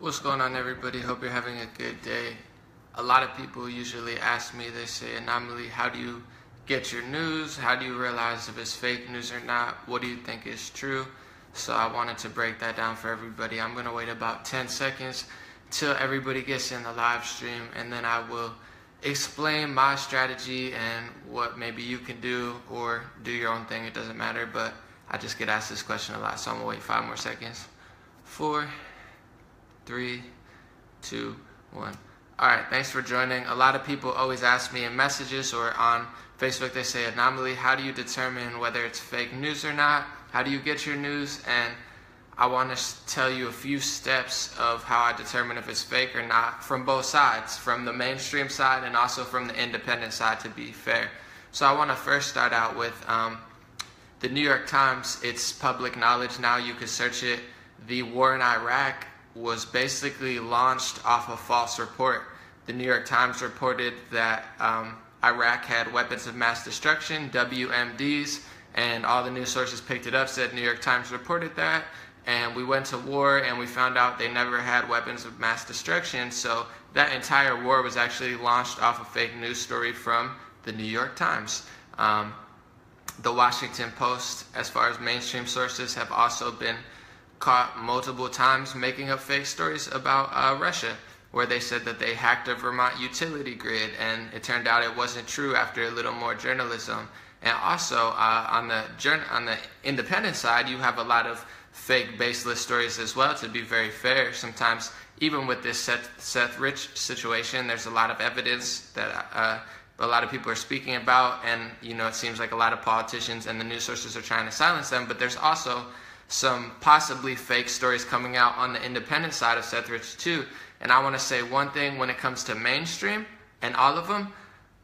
What's going on, everybody? Hope you're having a good day. A lot of people usually ask me, they say, Anomaly, how do you get your news? How do you realize if it's fake news or not? What do you think is true? So I wanted to break that down for everybody. I'm going to wait about 10 seconds till everybody gets in the live stream, and then I will explain my strategy and what maybe you can do or do your own thing. It doesn't matter, but I just get asked this question a lot, so I'm going to wait 5 more seconds. 4, 3, 2, 1. All right, thanks for joining. A lot of people always ask me in messages or on Facebook, they say, Anomaly, how do you determine whether it's fake news or not? How do you get your news? And I want to tell you a few steps of how I determine if it's fake or not from both sides, from the mainstream side and also from the independent side, to be fair. So I want to first start out with the New York Times. It's public knowledge now. You can search it. The war in Iraq was basically launched off a false report. The New York Times reported that Iraq had weapons of mass destruction, WMDs, and all the news sources picked it up, said New York Times reported that, and we went to war and we found out they never had weapons of mass destruction. So that entire war was actually launched off a fake news story from the New York Times. The Washington Post, as far as mainstream sources, have also been caught multiple times making up fake stories about Russia, where they said that they hacked a Vermont utility grid, and it turned out it wasn't true after a little more journalism. And also on the independent side, you have a lot of fake baseless stories as well, to be very fair. Sometimes, even with this Seth Rich situation, there's a lot of evidence that a lot of people are speaking about, and it seems like a lot of politicians and the news sources are trying to silence them, but there's also some possibly fake stories coming out on the independent side of Seth Rich too. And I want to say one thing when it comes to mainstream and all of them,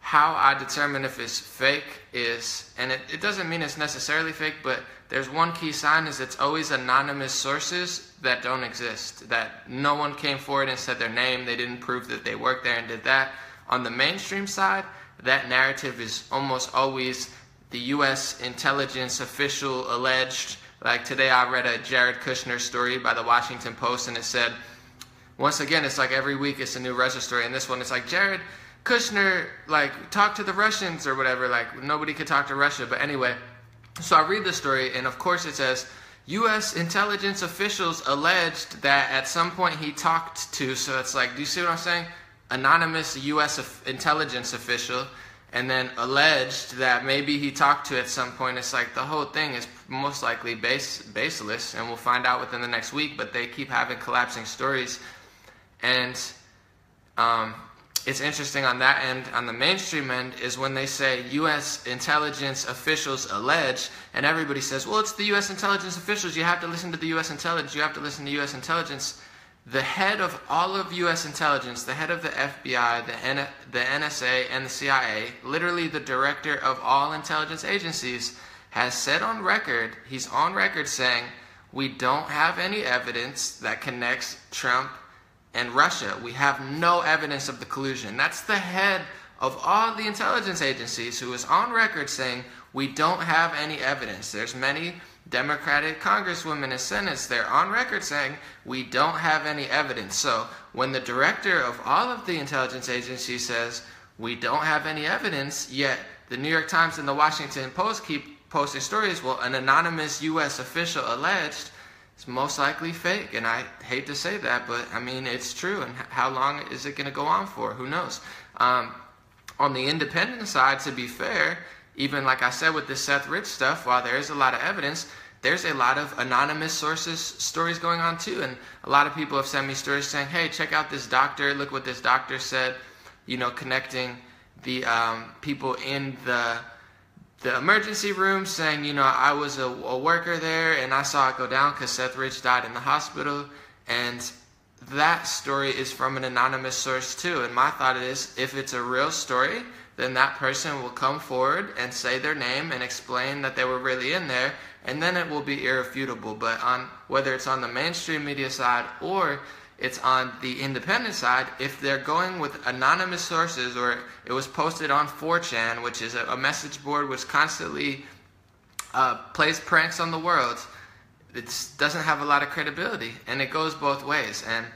how I determine if it's fake is, and it doesn't mean it's necessarily fake, but there's one key sign, is it's always anonymous sources that don't exist, that no one came forward and said their name, they didn't prove that they worked there and did that. On the mainstream side, that narrative is almost always the U.S. intelligence official alleged. Like today I read a Jared Kushner story by the Washington Post, and it said, once again, it's like every week it's a new Russia story, and this one it's like Jared Kushner talked to the Russians or whatever, nobody could talk to Russia. But anyway, so I read the story, and of course it says U.S. intelligence officials alleged that at some point he talked to, so it's like, do you see what I'm saying? Anonymous U.S. intelligence official, and then alleged that maybe he talked to at some point. It's like the whole thing is most likely baseless, and we'll find out within the next week, but they keep having collapsing stories. And it's interesting on that end. On the mainstream end is when they say U.S. intelligence officials allege, and everybody says, well, it's the U.S. intelligence officials. You have to listen to the U.S. intelligence. You have to listen to U.S. intelligence. The head of all of U.S. intelligence, the head of the FBI, the NSA, and the CIA, literally the director of all intelligence agencies, has said on record, he's on record saying, we don't have any evidence that connects Trump and Russia. We have no evidence of the collusion. That's the head of all the intelligence agencies who is on record saying, we don't have any evidence. There's many Democratic congresswomen and senators, they're on record saying we don't have any evidence. So when the director of all of the intelligence agencies says we don't have any evidence, yet the New York Times and the Washington Post keep posting stories, well, an anonymous U.S. official alleged, it's most likely fake. And I hate to say that, but I mean, it's true. And how long is it going to go on for? Who knows? On the independent side, to be fair, even like I said with this Seth Rich stuff, while there is a lot of evidence, there's a lot of anonymous sources stories going on too. And a lot of people have sent me stories saying, hey, check out this doctor. Look what this doctor said, connecting the people in the emergency room saying, I was a worker there and I saw it go down because Seth Rich died in the hospital. And that story is from an anonymous source too. And my thought is, if it's a real story, then that person will come forward and say their name and explain that they were really in there, and then it will be irrefutable. But whether it's on the mainstream media side or it's on the independent side, if they're going with anonymous sources, or it was posted on 4chan, which is a message board which constantly plays pranks on the world, it doesn't have a lot of credibility, and it goes both ways. And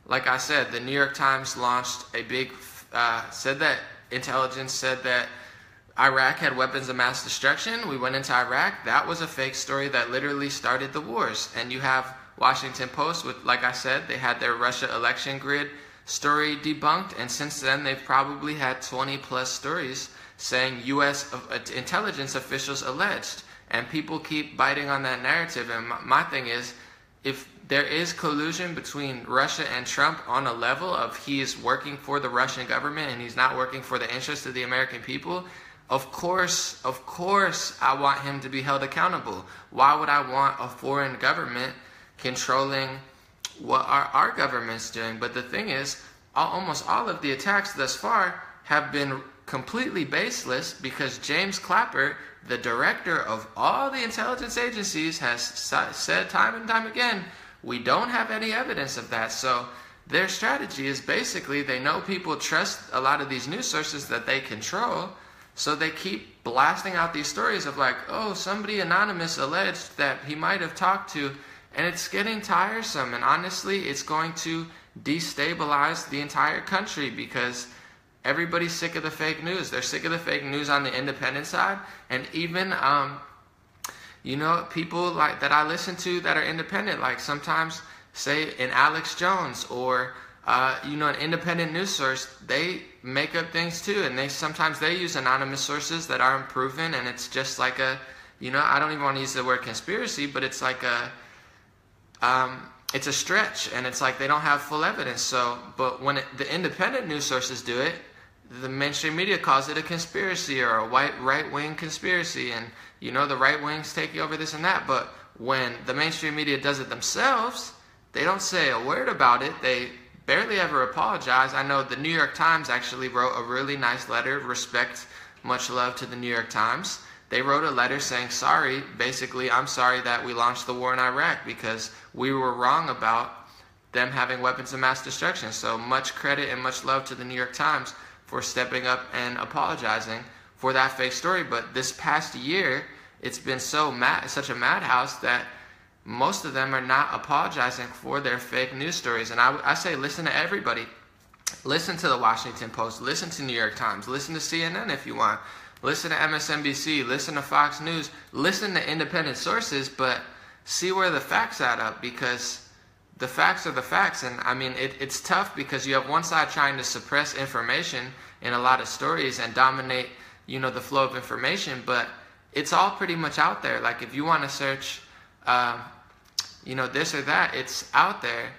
like I said, the New York Times launched a big, said that intelligence said that Iraq had weapons of mass destruction. We went into Iraq. That was a fake story that literally started the wars. And you have Washington Post with, like I said, they had their Russia election grid story debunked. And since then, they've probably had 20 plus stories saying U.S. intelligence officials alleged. And people keep biting on that narrative. And my thing is, if there is collusion between Russia and Trump on a level of he is working for the Russian government and he's not working for the interest of the American people, of course, I want him to be held accountable. Why would I want a foreign government controlling what our government's doing? But the thing is, almost all of the attacks thus far have been completely baseless because James Clapper, the director of all the intelligence agencies, has said time and time again, we don't have any evidence of that. So their strategy is basically they know people trust a lot of these news sources that they control. So they keep blasting out these stories of like, oh, somebody anonymous alleged that he might have talked to, and it's getting tiresome. And honestly, it's going to destabilize the entire country because everybody's sick of the fake news. They're sick of the fake news on the independent side, and even people like that I listen to that are independent, like sometimes say an Alex Jones or an independent news source, they make up things too, and sometimes they use anonymous sources that aren't proven, and it's just like I don't even want to use the word conspiracy, but it's like it's a stretch, and it's like they don't have full evidence. So, but when the independent news sources do it, the mainstream media calls it a conspiracy or a right-wing conspiracy, and the right wing's taking over this and that. But when the mainstream media does it themselves, they don't say a word about it. They barely ever apologize. I know the New York Times actually wrote a really nice letter, respect, much love to the New York Times. They wrote a letter saying, sorry, basically, I'm sorry that we launched the war in Iraq because we were wrong about them having weapons of mass destruction. So much credit and much love to the New York Times for stepping up and apologizing for that fake story. But this past year, it's been such a madhouse that most of them are not apologizing for their fake news stories. And I say listen to everybody. Listen to the Washington Post. Listen to New York Times. Listen to CNN if you want. Listen to MSNBC. Listen to Fox News. Listen to independent sources, but see where the facts add up, because the facts are the facts. And I mean, it's tough because you have one side trying to suppress information in a lot of stories and dominate, the flow of information, but it's all pretty much out there. Like if you want to search this or that, it's out there.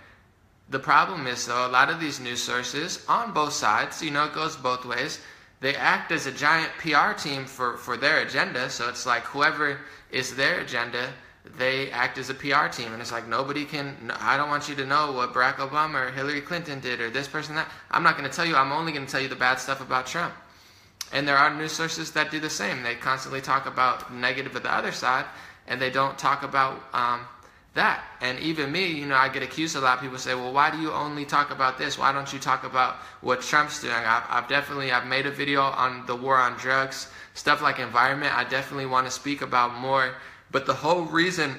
The problem is, though, a lot of these news sources on both sides, it goes both ways. They act as a giant PR team for their agenda. So it's like whoever is their agenda, they act as a PR team. And it's like I don't want you to know what Barack Obama or Hillary Clinton did or this person, that. I'm not going to tell you. I'm only going to tell you the bad stuff about Trump. And there are news sources that do the same. They constantly talk about negative of the other side, and they don't talk about that. And even me, I get accused a lot. People say, well, why do you only talk about this? Why don't you talk about what Trump's doing? I've made a video on the war on drugs, stuff like environment. I definitely want to speak about more. But the whole reason,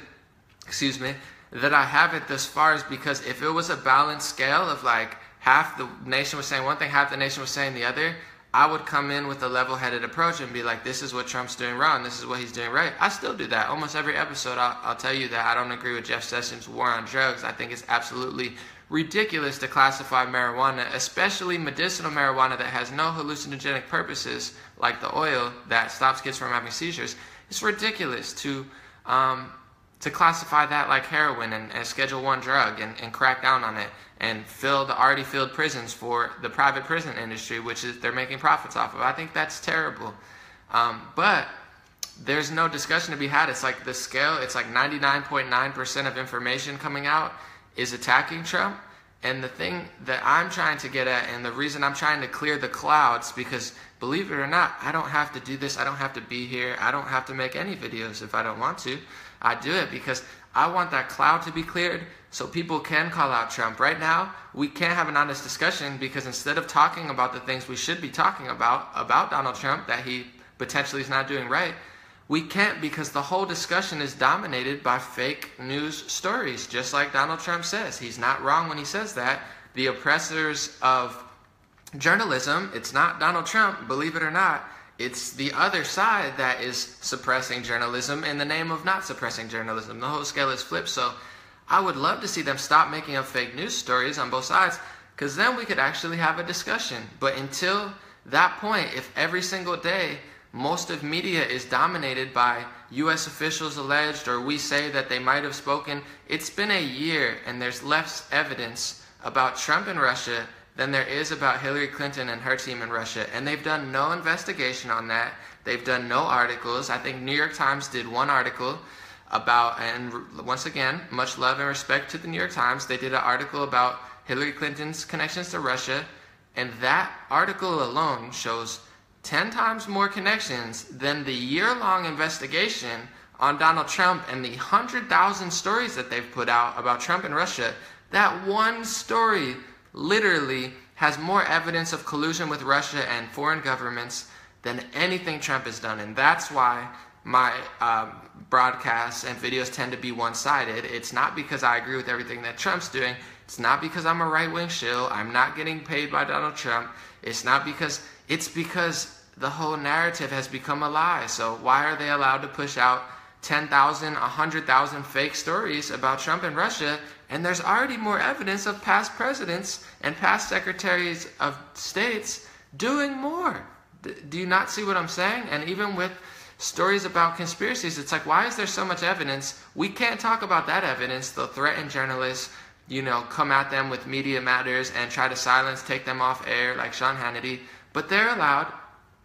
that I haven't thus far is because if it was a balanced scale of like half the nation was saying one thing, half the nation was saying the other, I would come in with a level-headed approach and be like, this is what Trump's doing wrong, this is what he's doing right. I still do that. Almost every episode, I'll tell you that I don't agree with Jeff Sessions' war on drugs. I think it's absolutely ridiculous to classify marijuana, especially medicinal marijuana that has no hallucinogenic purposes, like the oil that stops kids from having seizures. It's ridiculous to classify that like heroin and Schedule I drug and crack down on it and fill the already filled prisons for the private prison industry, which is they're making profits off of. I think that's terrible. But there's no discussion to be had. It's like the scale, it's like 99.9% of information coming out is attacking Trump. And the thing that I'm trying to get at, and the reason I'm trying to clear the clouds, because believe it or not, I don't have to do this. I don't have to be here. I don't have to make any videos if I don't want to. I do it because I want that cloud to be cleared so people can call out Trump. Right now, we can't have an honest discussion because instead of talking about the things we should be talking about Donald Trump, that he potentially is not doing right, we can't because the whole discussion is dominated by fake news stories, just like Donald Trump says. He's not wrong when he says that. The oppressors of journalism, it's not Donald Trump, believe it or not. It's the other side that is suppressing journalism in the name of not suppressing journalism. The whole scale is flipped. So I would love to see them stop making up fake news stories on both sides, because then we could actually have a discussion. But until that point, if every single day most of media is dominated by U.S. officials alleged, or we say that they might have spoken, it's been a year and there's less evidence about Trump and Russia than there is about Hillary Clinton and her team in Russia. And they've done no investigation on that. They've done no articles. I think New York Times did one article about, and once again, much love and respect to the New York Times, they did an article about Hillary Clinton's connections to Russia, and that article alone shows 10 times more connections than the year-long investigation on Donald Trump and the 100,000 stories that they've put out about Trump and Russia. That one story literally has more evidence of collusion with Russia and foreign governments than anything Trump has done. And that's why my broadcasts and videos tend to be one-sided. It's not because I agree with everything that Trump's doing. It's not because I'm a right-wing shill. I'm not getting paid by Donald Trump. It's because the whole narrative has become a lie. So why are they allowed to push out 10,000, 100,000 fake stories about Trump and Russia, and there's already more evidence of past presidents and past secretaries of states doing more? Do you not see what I'm saying? And even with stories about conspiracies, it's like, why is there so much evidence? We can't talk about that evidence. They'll threaten journalists, come at them with Media Matters and try to take them off air like Sean Hannity, but they're allowed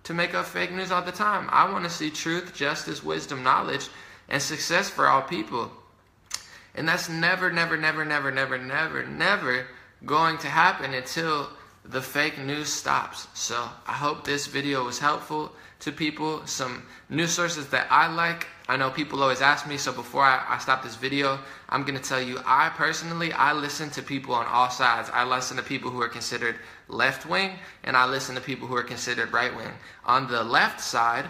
to make up fake news all the time. I want to see truth, justice, wisdom, knowledge, and success for all people. And that's never going to happen until the fake news stops. So I hope this video was helpful to people. Some news sources that I like. I know people always ask me, so before I stop this video, I'm going to tell you, I listen to people on all sides. I listen to people who are considered left-wing, and I listen to people who are considered right-wing. On the left side,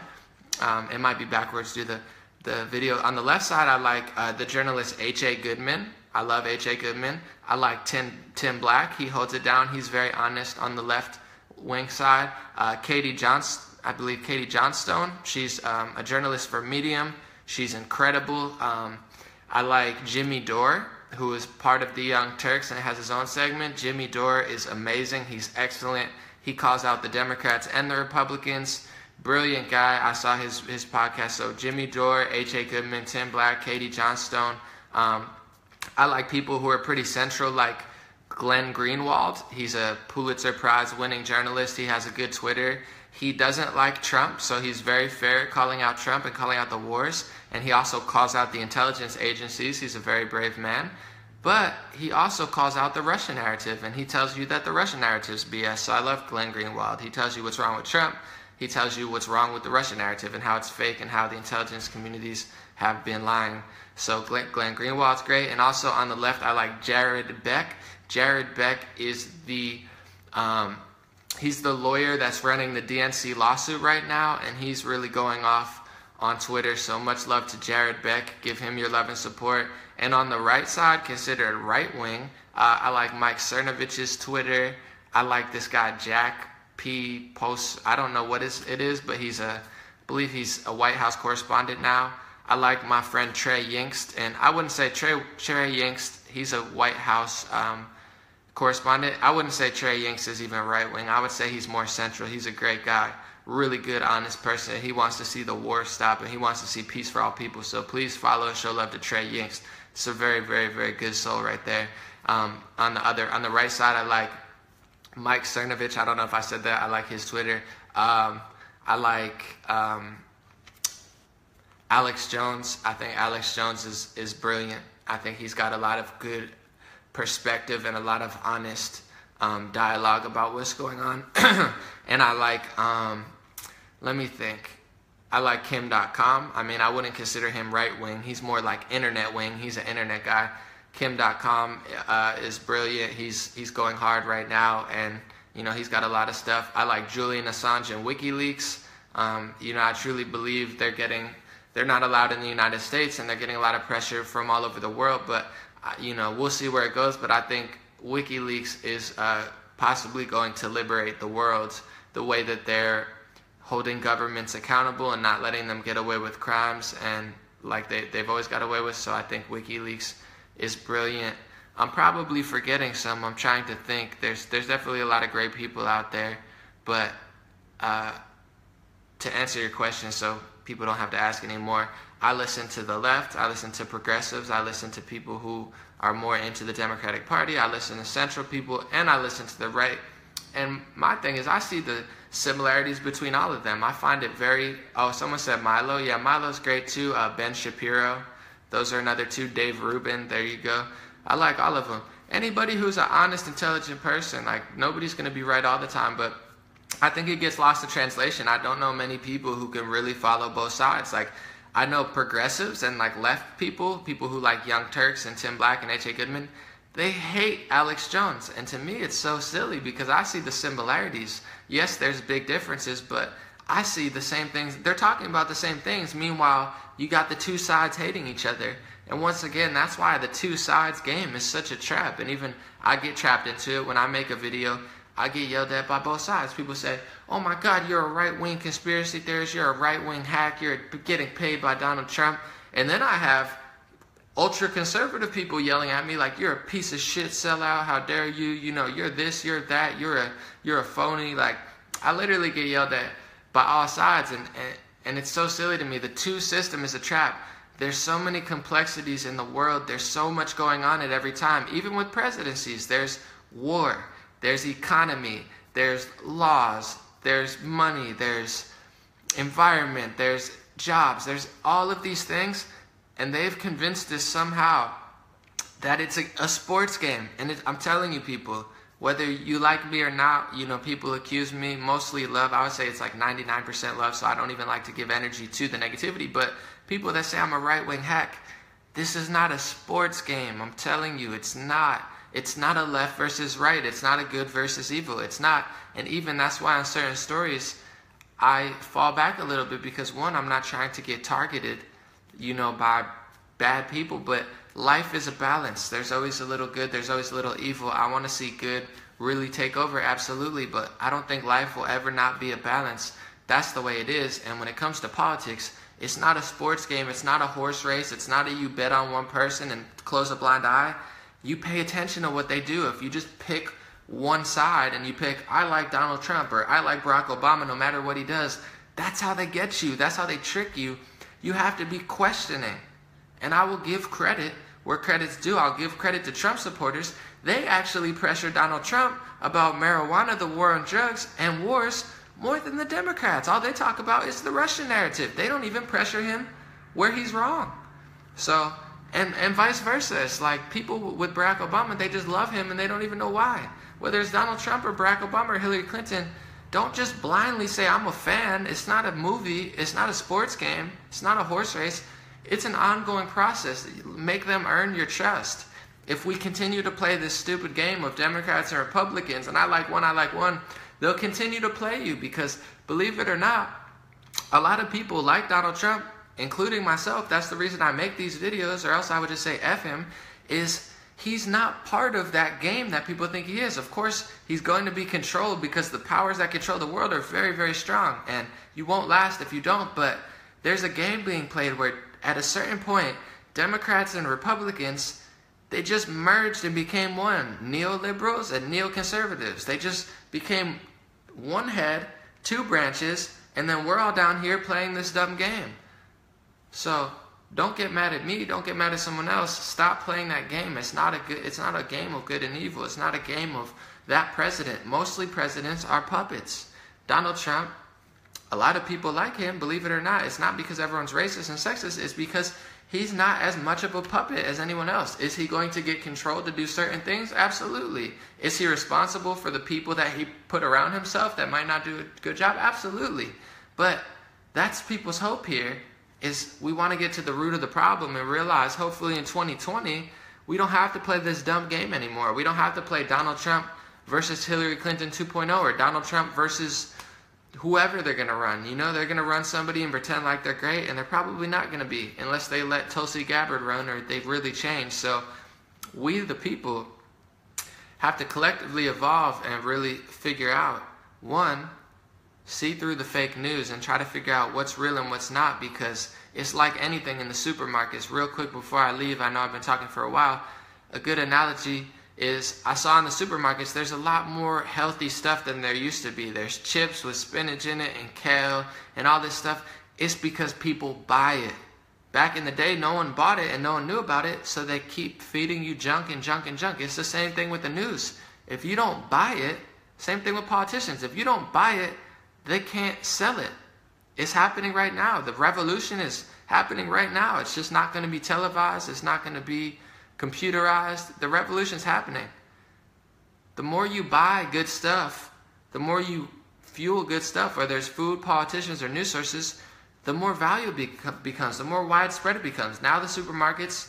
it might be backwards, do the video. On the left side, I like the journalist H.A. Goodman. I love H.A. Goodman. I like Tim Black. He holds it down. He's very honest on the left-wing side. Katie Johnstone. She's a journalist for Medium. She's incredible. I like Jimmy Dore, who is part of the Young Turks and has his own segment. Jimmy Dore is amazing. He's excellent. He calls out the Democrats and the Republicans. Brilliant guy. I saw his podcast. So Jimmy Dore, H.A. Goodman, Tim Black, Katie Johnstone. I like people who are pretty central, like Glenn Greenwald. He's a Pulitzer Prize winning journalist. He has a good Twitter. He doesn't like Trump, so he's very fair calling out Trump and calling out the wars. And he also calls out the intelligence agencies. He's a very brave man. But he also calls out the Russian narrative, and he tells you that the Russian narrative is BS. So I love Glenn Greenwald. He tells you what's wrong with Trump. He tells you what's wrong with the Russian narrative and how it's fake and how the intelligence communities have been lying. So Glenn Greenwald's great. And also on the left, I like Jared Beck. Jared Beck is he's the lawyer that's running the DNC lawsuit right now, and he's really going off on Twitter. So much love to Jared Beck. Give him your love and support. And on the right side, considered right-wing, I like Mike Cernovich's Twitter. I like this guy, Jack P. Post. I don't know what it is, but I believe he's a White House correspondent now. I like my friend Trey Yingst, and I wouldn't say Trey Yingst, he's a White House correspondent. I wouldn't say Trey Yingst is even right-wing. I would say he's more central. He's a great guy, really good, honest person. He wants to see the war stop, and he wants to see peace for all people. So please follow and show love to Trey Yingst. It's a very, very, very good soul right there. On the right side, I like Mike Cernovich. I don't know if I said that. I like his Twitter. I like Alex Jones. I think Alex Jones is brilliant. I think he's got a lot of good perspective and a lot of honest dialogue about what's going on. And I like, let me think. I like Kim.com. I mean, I wouldn't consider him right-wing. He's more like internet wing. He's an internet guy. Kim.com is brilliant. He's going hard right now, and he's got a lot of stuff. I like Julian Assange and WikiLeaks. I truly believe they're not allowed in the United States, and they're getting a lot of pressure from all over the world. But we'll see where it goes. But I think WikiLeaks is possibly going to liberate the world the way that they're holding governments accountable and not letting them get away with crimes and like they've always got away with. So I think WikiLeaks is brilliant. I'm probably forgetting some. I'm trying to think. There's definitely a lot of great people out there, but to answer your question so people don't have to ask anymore, I listen to the left, I listen to progressives, I listen to people who are more into the Democratic Party, I listen to central people, and I listen to the right. And my thing is, I see the similarities between all of them. I find it very, someone said Milo. Yeah, Milo's great too. Ben Shapiro. Those are another two. Dave Rubin. There you go. I like all of them. Anybody who's an honest, intelligent person, like nobody's going to be right all the time, but I think it gets lost in translation. I don't know many people who can really follow both sides. Like, I know progressives and like left people who like Young Turks and Tim Black and H.A. Goodman, they hate Alex Jones. And to me, it's so silly because I see the similarities. Yes, there's big differences, but I see the same things. They're talking about the same things. Meanwhile, you got the two sides hating each other. And once again, that's why the two sides game is such a trap. And even I get trapped into it when I make a video. I get yelled at by both sides. People say, oh my God, you're a right-wing conspiracy theorist, you're a right-wing hack, you're getting paid by Donald Trump. And then I have ultra-conservative people yelling at me like, you're a piece of shit sellout, how dare you, you're this, you're that, you're a phony. Like, I literally get yelled at by all sides, and it's so silly to me. The two system is a trap. There's so many complexities in the world. There's so much going on at every time. Even with presidencies, there's war. There's economy, there's laws, there's money, there's environment, there's jobs, there's all of these things, and they've convinced us somehow that it's a sports game. And I'm telling you people, whether you like me or not, people accuse me, mostly love. I would say it's like 99% love, so I don't even like to give energy to the negativity, but people that say I'm a right-wing hack, this is not a sports game. I'm telling you, it's not. It's not a left versus right. It's not a good versus evil. It's not. And even that's why on certain stories, I fall back a little bit because, one, I'm not trying to get targeted, by bad people. But life is a balance. There's always a little good. There's always a little evil. I want to see good really take over, absolutely. But I don't think life will ever not be a balance. That's the way it is. And when it comes to politics, it's not a sports game. It's not a horse race. It's not a you bet on one person and close a blind eye. You pay attention to what they do. If you just pick one side and you pick, I like Donald Trump or I like Barack Obama no matter what he does, that's how they get you. That's how they trick you. You have to be questioning. And I will give credit where credit's due. I'll give credit to Trump supporters. They actually pressure Donald Trump about marijuana, the war on drugs, and wars more than the Democrats. All they talk about is the Russian narrative. They don't even pressure him where he's wrong. So... And vice versa. It's like people with Barack Obama, they just love him and they don't even know why. Whether it's Donald Trump or Barack Obama or Hillary Clinton, don't just blindly say, I'm a fan. It's not a movie. It's not a sports game. It's not a horse race. It's an ongoing process. Make them earn your trust. If we continue to play this stupid game of Democrats and Republicans, and I like one, they'll continue to play you because, believe it or not, a lot of people like Donald Trump, including myself. That's the reason I make these videos, or else I would just say F him, is he's not part of that game that people think he is. Of course, he's going to be controlled because the powers that control the world are very, very strong, and you won't last if you don't, but there's a game being played where at a certain point, Democrats and Republicans, they just merged and became one. Neoliberals and neoconservatives. They just became one head, two branches, and then we're all down here playing this dumb game. So don't get mad at me. Don't get mad at someone else. Stop playing that game. It's not a game of good and evil. It's not a game of that president. Mostly presidents are puppets. Donald Trump, a lot of people like him, believe it or not. It's not because everyone's racist and sexist. It's because he's not as much of a puppet as anyone else. Is he going to get controlled to do certain things? Absolutely. Is he responsible for the people that he put around himself that might not do a good job? Absolutely. But that's people's hope here. Is we want to get to the root of the problem and realize hopefully in 2020 we don't have to play this dumb game anymore. We don't have to play Donald Trump versus Hillary Clinton 2.0 or Donald Trump versus whoever they're going to run. They're going to run somebody and pretend like they're great, and they're probably not going to be unless they let Tulsi Gabbard run or they've really changed. So we the people have to collectively evolve and really figure out, one, see through the fake news and try to figure out what's real and what's not, because it's like anything in the supermarkets. Real quick before I leave, I know I've been talking for a while, a good analogy is I saw in the supermarkets there's a lot more healthy stuff than there used to be. There's chips with spinach in it and kale and all this stuff. It's because people buy it. Back in the day, no one bought it and no one knew about it, so they keep feeding you junk and junk and junk. It's the same thing with the news. If you don't buy it, same thing with politicians. If you don't buy it, they can't sell it. It's happening right now. The revolution is happening right now. It's just not going to be televised. It's not going to be computerized. The revolution's happening. The more you buy good stuff, the more you fuel good stuff, whether it's food, politicians, or news sources, the more valuable it becomes, the more widespread it becomes. Now the supermarkets,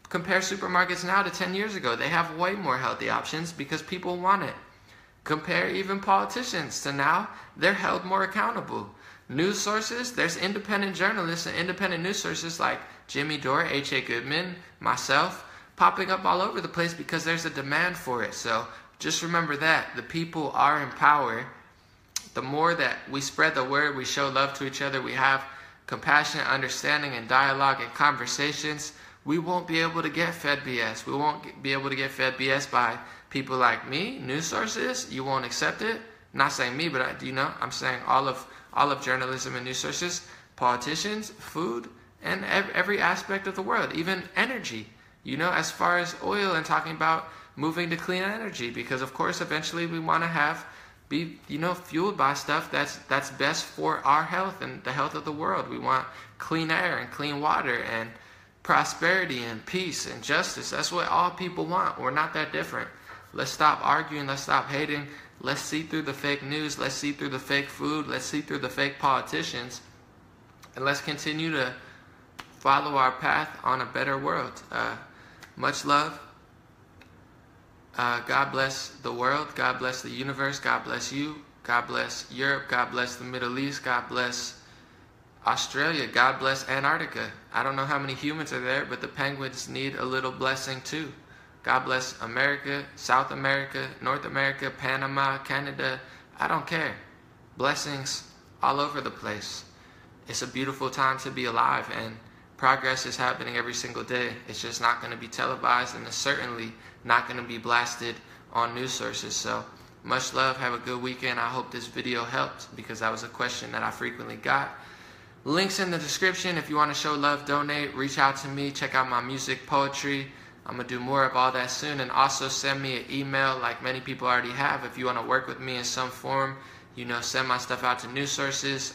compare supermarkets now to 10 years ago. They have way more healthy options because people want it. Compare even politicians to now, they're held more accountable. News sources, there's independent journalists and independent news sources like Jimmy Dore, H.A. Goodman, myself, popping up all over the place because there's a demand for it. So just remember that. The people are in power. The more that we spread the word, we show love to each other, we have compassion, understanding, and dialogue and conversations, we won't be able to get fed BS. We won't be able to get fed BS by people like me, news sources. You won't accept it. I'm not saying me, but I'm saying all of journalism and news sources, politicians, food, and every aspect of the world, even energy. As far as oil and talking about moving to clean energy, because of course eventually we want to be fueled by stuff that's best for our health and the health of the world. We want clean air and clean water and prosperity and peace and justice. That's what all people want. We're not that different. Let's stop arguing. Let's stop hating. Let's see through the fake news. Let's see through the fake food. Let's see through the fake politicians. And let's continue to follow our path on a better world. Much love. God bless the world. God bless the universe. God bless you. God bless Europe. God bless the Middle East. God bless Australia. God bless Antarctica. I don't know how many humans are there, but the penguins need a little blessing too. God bless America, South America, North America, Panama, Canada. I don't care. Blessings all over the place. It's a beautiful time to be alive, and progress is happening every single day. It's just not going to be televised, and it's certainly not going to be blasted on news sources. So much love. Have a good weekend. I hope this video helped, because that was a question that I frequently got. Links in the description. If you want to show love, donate, reach out to me, check out my music, poetry. I'm going to do more of all that soon. And also send me an email like many people already have. If you want to work with me in some form, send my stuff out to news sources.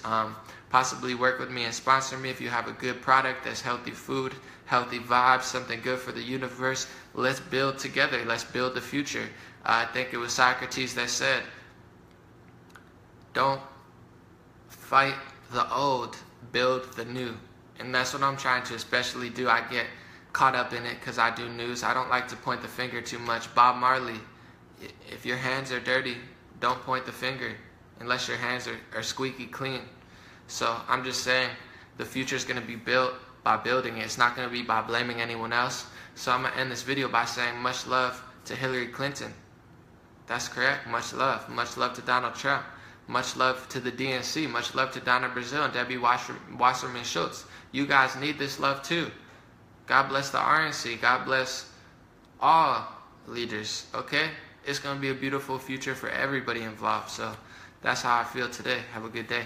Possibly work with me and sponsor me if you have a good product that's healthy food, healthy vibes, something good for the universe. Let's build together. Let's build the future. I think it was Socrates that said, don't fight the old, build the new. And that's what I'm trying to especially do. I get caught up in it because I do news. I don't like to point the finger too much. Bob Marley, if your hands are dirty, don't point the finger unless your hands are squeaky clean. So I'm just saying the future is going to be built by building it. It's not going to be by blaming anyone else. So I'm going to end this video by saying much love to Hillary Clinton. That's correct. Much love. Much love to Donald Trump. Much love to the DNC. Much love to Donna Brazile and Debbie Wasserman Schultz. You guys need this love too. God bless the RNC. God bless all leaders. Okay? It's going to be a beautiful future for everybody involved. So that's how I feel today. Have a good day.